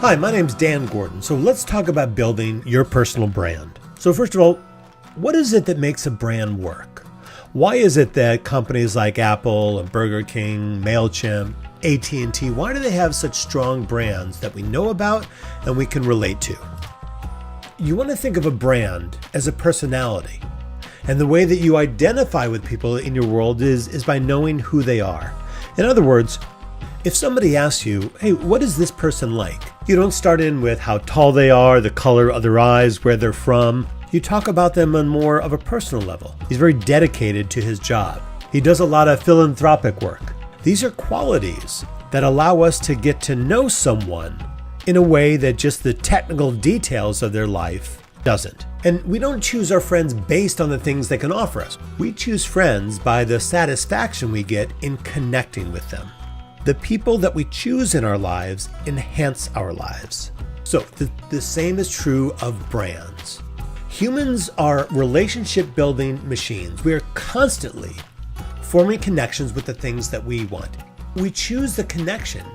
Hi, my name's Dan Gordon. So let's talk about building your personal brand. So first of all, what is it that makes a brand work? Why is it that companies like Apple and Burger King, MailChimp, AT&T, why do they have such strong brands that we know about and we can relate to? You want to think of a brand as a personality. And the way that you identify with people in your world is by knowing who they are. In other words, if somebody asks you, hey, what is this person like? You don't start in with how tall they are, the color of their eyes, where they're from. You talk about them on more of a personal level. He's very dedicated to his job. He does a lot of philanthropic work. These are qualities that allow us to get to know someone in a way that just the technical details of their life doesn't. And we don't choose our friends based on the things they can offer us. We choose friends by the satisfaction we get in connecting with them. The people that we choose in our lives enhance our lives. So the same is true of brands. Humans are relationship building machines. We are constantly forming connections with the things that we want. We choose the connection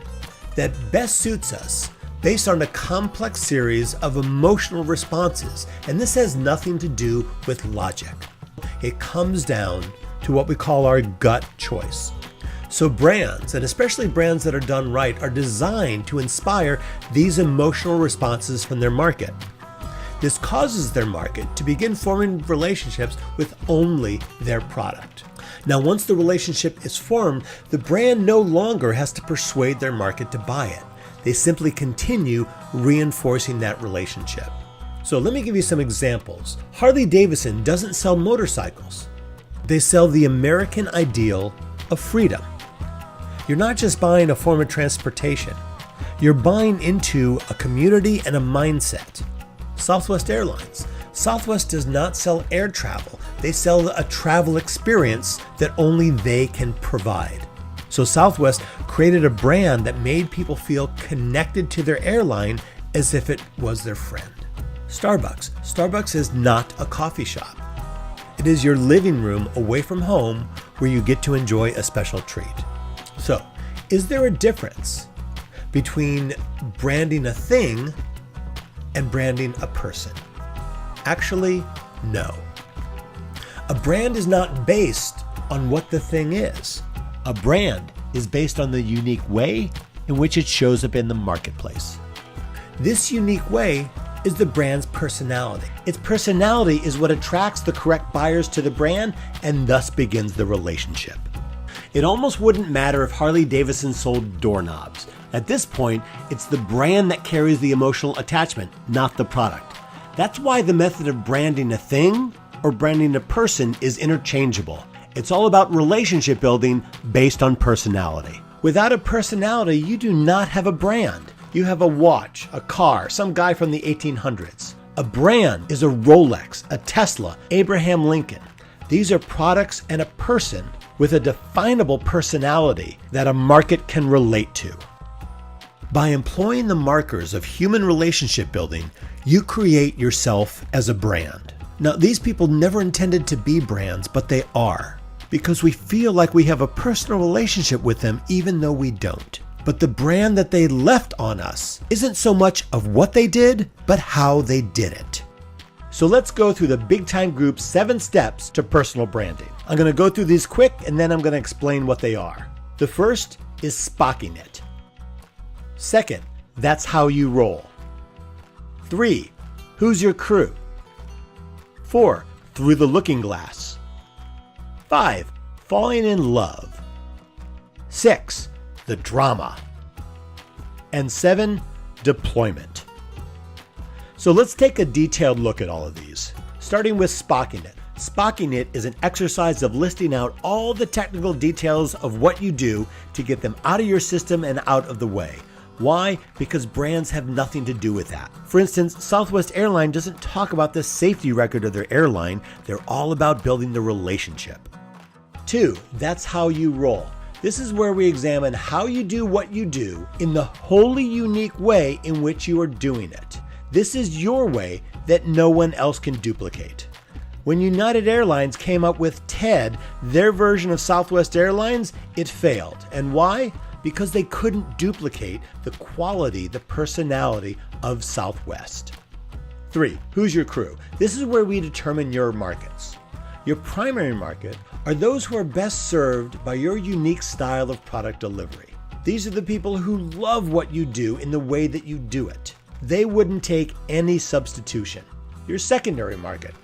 that best suits us based on a complex series of emotional responses. And this has nothing to do with logic. It comes down to what we call our gut choice. So brands, and especially brands that are done right, are designed to inspire these emotional responses from their market. This causes their market to begin forming relationships with only their product. Now, once the relationship is formed, the brand no longer has to persuade their market to buy it. They simply continue reinforcing that relationship. So let me give you some examples. Harley-Davidson doesn't sell motorcycles. They sell the American ideal of freedom. You're not just buying a form of transportation. You're buying into a community and a mindset. Southwest Airlines. Southwest does not sell air travel. They sell a travel experience that only they can provide. So Southwest created a brand that made people feel connected to their airline as if it was their friend. Starbucks. Starbucks is not a coffee shop. It is your living room away from home where you get to enjoy a special treat. So, is there a difference between branding a thing and branding a person? Actually, no. A brand is not based on what the thing is. A brand is based on the unique way in which it shows up in the marketplace. This unique way is the brand's personality. Its personality is what attracts the correct buyers to the brand and thus begins the relationship. It almost wouldn't matter if Harley-Davidson sold doorknobs. At this point, it's the brand that carries the emotional attachment, not the product. That's why the method of branding a thing or branding a person is interchangeable. It's all about relationship building based on personality. Without a personality, you do not have a brand. You have a watch, a car, some guy from the 1800s. A brand is a Rolex, a Tesla, Abraham Lincoln. These are products and a person with a definable personality that a market can relate to. By employing the markers of human relationship building, you create yourself as a brand. Now, these people never intended to be brands, but they are, because we feel like we have a personal relationship with them even though we don't. But the brand that they left on us isn't so much of what they did, but how they did it. So let's go through the Big Time Group's 7 steps to personal branding. I'm going to go through these quick and then I'm going to explain what they are. The first is spocking it. Second, that's how you roll. 3, who's your crew? 4, through the looking glass. 5, falling in love. 6, the drama. And 7, deployment. So let's take a detailed look at all of these, starting with spocking it. Spocking it is an exercise of listing out all the technical details of what you do to get them out of your system and out of the way. Why? Because brands have nothing to do with that. For instance, Southwest Airlines doesn't talk about the safety record of their airline. They're all about building the relationship. 2, that's how you roll. This is where we examine how you do what you do in the wholly unique way in which you are doing it. This is your way that no one else can duplicate. When United Airlines came up with TED, their version of Southwest Airlines, it failed. And why? because they couldn't duplicate the quality, the personality of Southwest. 3, who's your crew? This is where we determine your markets. Your primary market are those who are best served by your unique style of product delivery. These are the people who love what you do in the way that you do it. They wouldn't take any substitution. Your secondary market,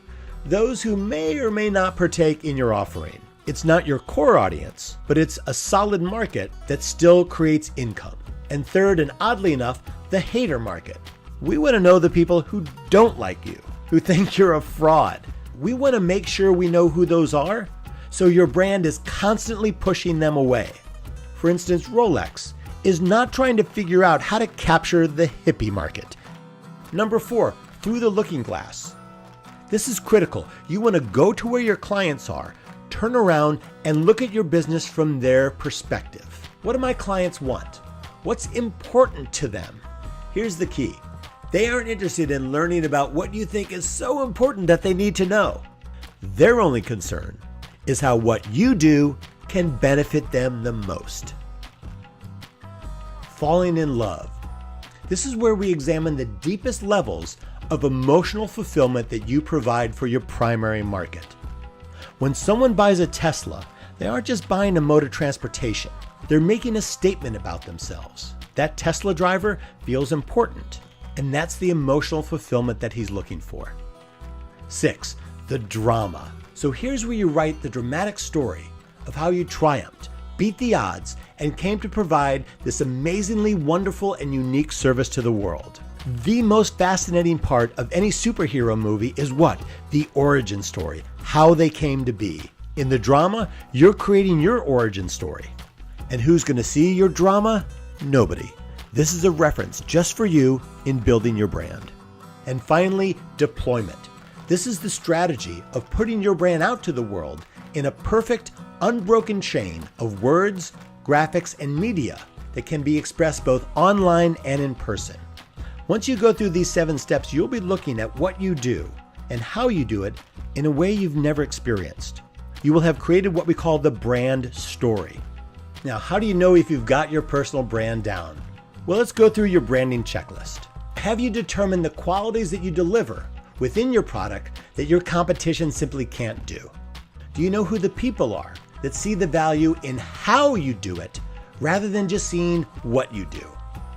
those who may or may not partake in your offering. It's not your core audience, but it's a solid market that still creates income. And third, and oddly enough, the hater market. We want to know the people who don't like you, who think you're a fraud. We want to make sure we know who those are, so your brand is constantly pushing them away. For instance, Rolex is not trying to figure out how to capture the hippie market. Number 4, through the looking glass. This is critical. You want to go to where your clients are, turn around and look at your business from their perspective. What do my clients want? What's important to them? Here's the key. They aren't interested in learning about what you think is so important that they need to know. Their only concern is how what you do can benefit them the most. Falling in love. This is where we examine the deepest levels of emotional fulfillment that you provide for your primary market. When someone buys a Tesla, they aren't just buying a mode of transportation. They're making a statement about themselves. That Tesla driver feels important, and that's the emotional fulfillment that he's looking for. 6, the drama. So here's where you write the dramatic story of how you triumphed, beat the odds, and came to provide this amazingly wonderful and unique service to the world. The most fascinating part of any superhero movie is what? The origin story, how they came to be. In the drama, you're creating your origin story. And who's going to see your drama? Nobody. This is a reference just for you in building your brand. And finally, deployment. This is the strategy of putting your brand out to the world in a perfect, unbroken chain of words, graphics, and media that can be expressed both online and in person. Once you go through these 7 steps, you'll be looking at what you do and how you do it in a way you've never experienced. You will have created what we call the brand story. Now, how do you know if you've got your personal brand down? Well, let's go through your branding checklist. Have you determined the qualities that you deliver within your product that your competition simply can't do? Do you know who the people are that see the value in how you do it rather than just seeing what you do?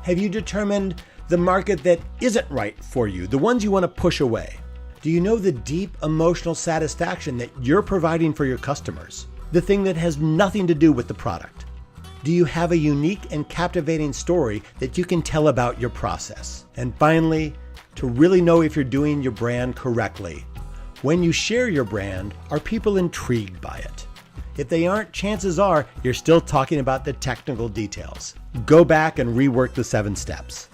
Have you determined the market that isn't right for you, the ones you want to push away? Do you know the deep emotional satisfaction that you're providing for your customers, the thing that has nothing to do with the product? Do you have a unique and captivating story that you can tell about your process? And finally, to really know if you're doing your brand correctly, when you share your brand, are people intrigued by it? If they aren't, chances are you're still talking about the technical details. Go back and rework the 7 steps.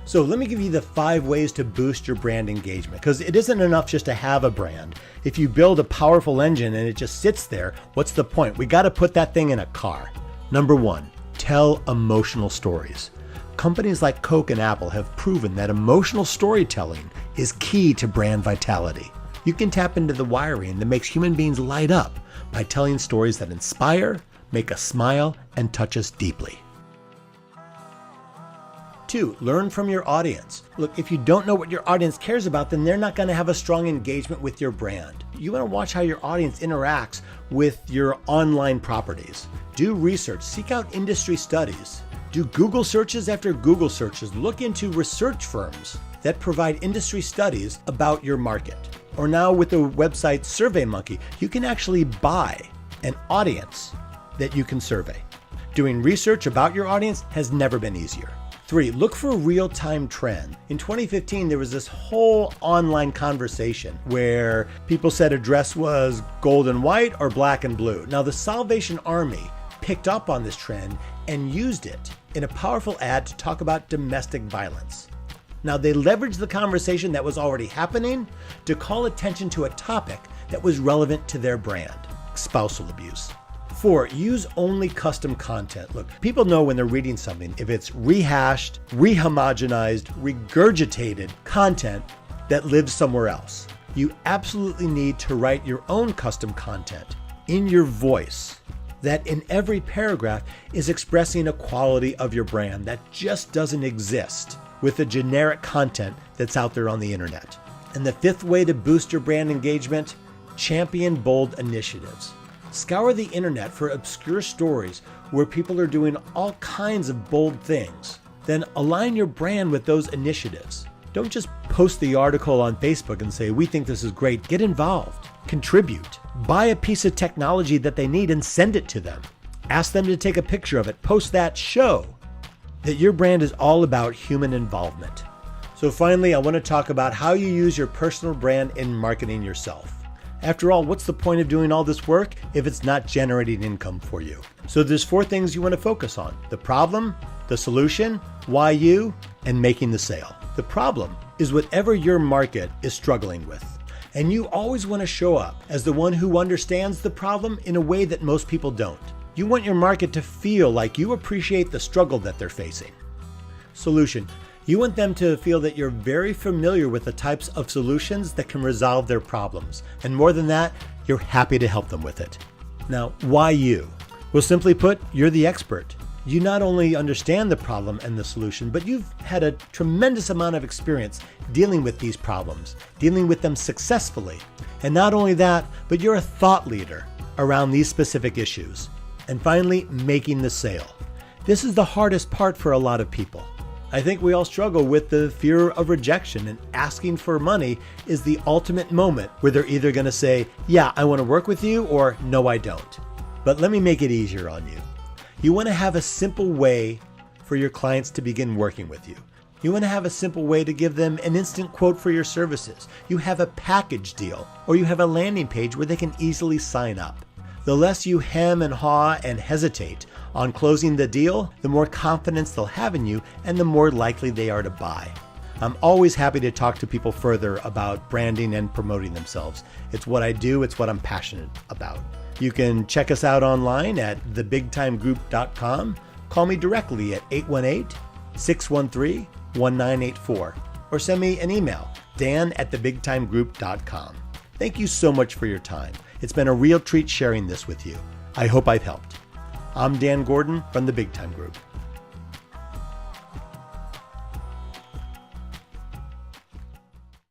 So let me give you the 5 ways to boost your brand engagement, because it isn't enough just to have a brand. If you build a powerful engine and it just sits there, what's the point? We got to put that thing in a car. Number 1, tell emotional stories. Companies like Coke and Apple have proven that emotional storytelling is key to brand vitality. You can tap into the wiring that makes human beings light up by telling stories that inspire, make us smile, and touch us deeply. 2, learn from your audience. Look, if you don't know what your audience cares about, then they're not going to have a strong engagement with your brand. You want to watch how your audience interacts with your online properties. Do research, seek out industry studies. Do Google searches after Google searches. Look into research firms that provide industry studies about your market. Or now with the website SurveyMonkey, you can actually buy an audience that you can survey. Doing research about your audience has never been easier. 3, look for real-time trend. In 2015, there was this whole online conversation where people said a dress was gold and white or black and blue. Now, the Salvation Army picked up on this trend and used it in a powerful ad to talk about domestic violence. Now, they leveraged the conversation that was already happening to call attention to a topic that was relevant to their brand: spousal abuse. 4, use only custom content. Look, people know when they're reading something if it's rehashed, rehomogenized, regurgitated content that lives somewhere else. You absolutely need to write your own custom content in your voice that in every paragraph is expressing a quality of your brand that just doesn't exist with the generic content that's out there on the internet. And the fifth way to boost your brand engagement, champion bold initiatives. Scour the internet for obscure stories where people are doing all kinds of bold things. Then align your brand with those initiatives. Don't just post the article on Facebook and say, we think this is great. Get involved, contribute, buy a piece of technology that they need and send it to them. Ask them to take a picture of it, post that, show that your brand is all about human involvement. So finally, I want to talk about how you use your personal brand in marketing yourself. After all, what's the point of doing all this work if it's not generating income for you? So there's 4 things you want to focus on: the problem, the solution, why you, and making the sale. The problem is whatever your market is struggling with. And you always want to show up as the one who understands the problem in a way that most people don't. You want your market to feel like you appreciate the struggle that they're facing. Solution. You want them to feel that you're very familiar with the types of solutions that can resolve their problems. And more than that, you're happy to help them with it. Now, why you? Well, simply put, you're the expert. You not only understand the problem and the solution, but you've had a tremendous amount of experience dealing with these problems, dealing with them successfully. And not only that, but you're a thought leader around these specific issues. And finally, making the sale. This is the hardest part for a lot of people. I think we all struggle with the fear of rejection, and asking for money is the ultimate moment where they're either going to say, yeah, I want to work with you, or no, I don't. But let me make it easier on you. You want to have a simple way for your clients to begin working with you. You want to have a simple way to give them an instant quote for your services. You have a package deal, or you have a landing page where they can easily sign up. The less you hem and haw and hesitate on closing the deal, the more confidence they'll have in you and the more likely they are to buy. I'm always happy to talk to people further about branding and promoting themselves. It's what I do, it's what I'm passionate about. You can check us out online at thebigtimegroup.com. Call me directly at 818-613-1984 or send me an email, dan@thebigtimegroup.com. Thank you so much for your time. It's been a real treat sharing this with you. I hope I've helped. I'm Dan Gordon from the Big Time Group.